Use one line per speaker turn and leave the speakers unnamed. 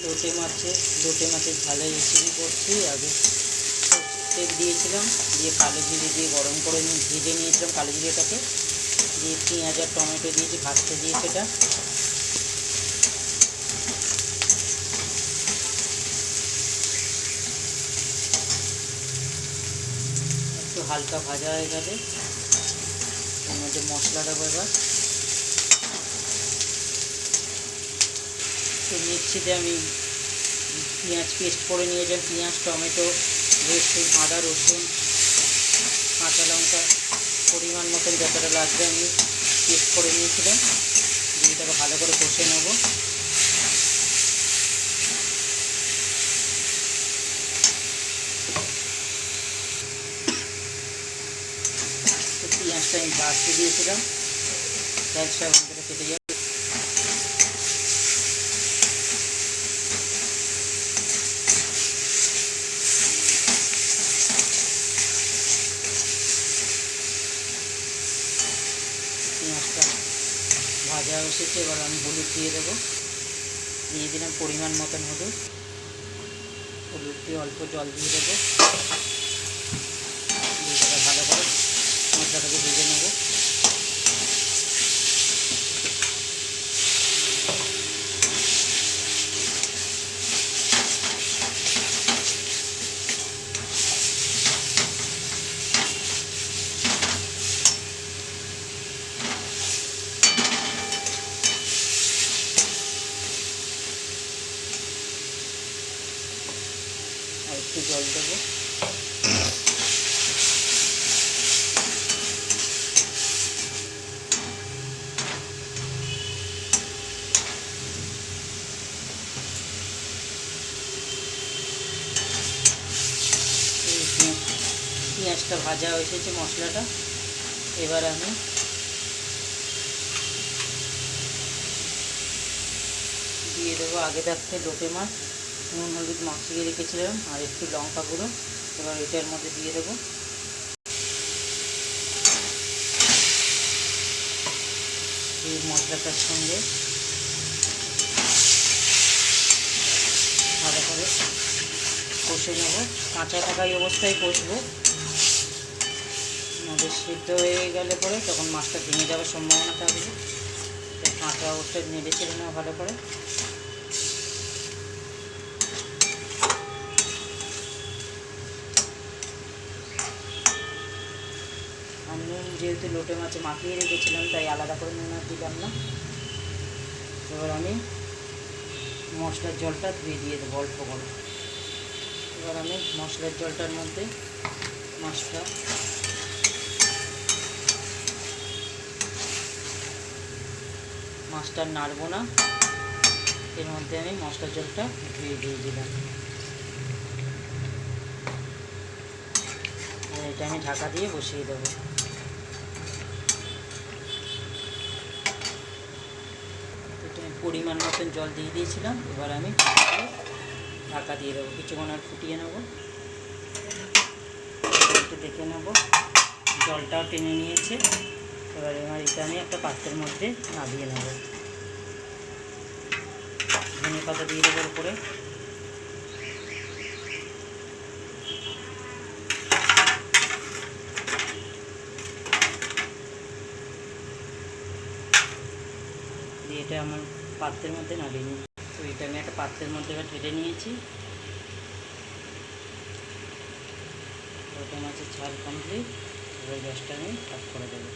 লোটে মাছের ঝালের রেসিপি করছি। আগে তেল দিয়েছিলাম, দিয়ে কালো জিরে দিয়ে গরম করে ভেজে নিয়েছিলাম কালো জিরেটাকে, দিয়ে পেঁয়াজ আর টমেটো দিয়েছি, ভাজতে দিয়ে সেটা একটু হালকা ভাজা হয়ে গেলে এর মধ্যে মশলা দেবো। এবার তো মিক্সিতে আমি পেঁয়াজ পেস্ট করে নিয়েছিলাম, পেঁয়াজ টমেটো রসুন আদা রসুন কাঁচা লঙ্কা পরিমাণ মতন যতটা লাগবে আমি পেস্ট করে নিয়েছিলাম, দিয়ে এটাকে ভালো করে কষে নেব। তো পেঁয়াজটা আমি ভাজতে দিয়েছিলাম, গ্যাসটা বন্ধ করে কেটে যাবে। পেঁয়াজটা ভাজা এসেছে, এবার আমি হলুদ দিয়ে দেবো, দিয়ে দিলাম পরিমাণ মতন হলুদ দিয়ে অল্প জল দিয়ে দেবো, দিয়ে দেবো ভালো করে মশলাটাকে ভেজে নেবো। আর একটু জল দেবো, পেঁয়াজটা ভাজা হয়ে এসেছে মশলাটা। এবার আমি দিয়ে দেবো আগে থাকতে লোটে মাছ, নুন হলুদ মাখিয়ে রেখেছিলাম আর একটু লঙ্কা গুঁড়ো, এবার এটার মধ্যে দিয়ে দেবো। এই মশলাটার সঙ্গে ভালো করে কষে নেব, কাঁচা থাকা এই অবস্থায় কষবো, আমাদের সিদ্ধ হয়ে গেলে পরে তখন মাছটা ভেঙে যাওয়ার সম্ভাবনা থাকবে। তাই কাঁচা অবস্থায় নেড়ে ছেড়ে নেওয়া ভালো করে। আর নুন যেহেতু লোটে মাছে মাখিয়ে রেখেছিলাম তাই আলাদা করে নুন আর দিলাম না। এবার আমি মশলার জলটা ধুয়ে দিয়ে দেবো অল্প করে। এবার আমি মশলার জলটার মধ্যে মাছটা নাড়বো না, এর মধ্যে আমি মশলার জলটা ধুয়ে দিয়ে দিলাম। আর এটা আমি ঢাকা দিয়ে বসিয়ে দেবো। পরিমাণ মতন জল দিয়ে দিয়েছিলাম, এবার আমি ঢাকা দিয়ে দেবো, কিছুক্ষণ আর ফুটিয়ে নেবো। একটু দেখে নেব জলটাও টেনে নিয়েছে। এবার এটা আমি একটা পাত্রের মধ্যে নামিয়ে নেব। ধনে পাতা দিয়ে দেবো উপরে, দিয়ে এটা আমার পাত্রের মধ্যে নামিয়ে নিই। তো এটা আমি একটা পাত্রের মধ্যে এবার ঢেলে নিয়েছি। লোটে মাছের ঝাল কমপ্লিট। এবার গ্যাসটা আমি অফ করে দেবো।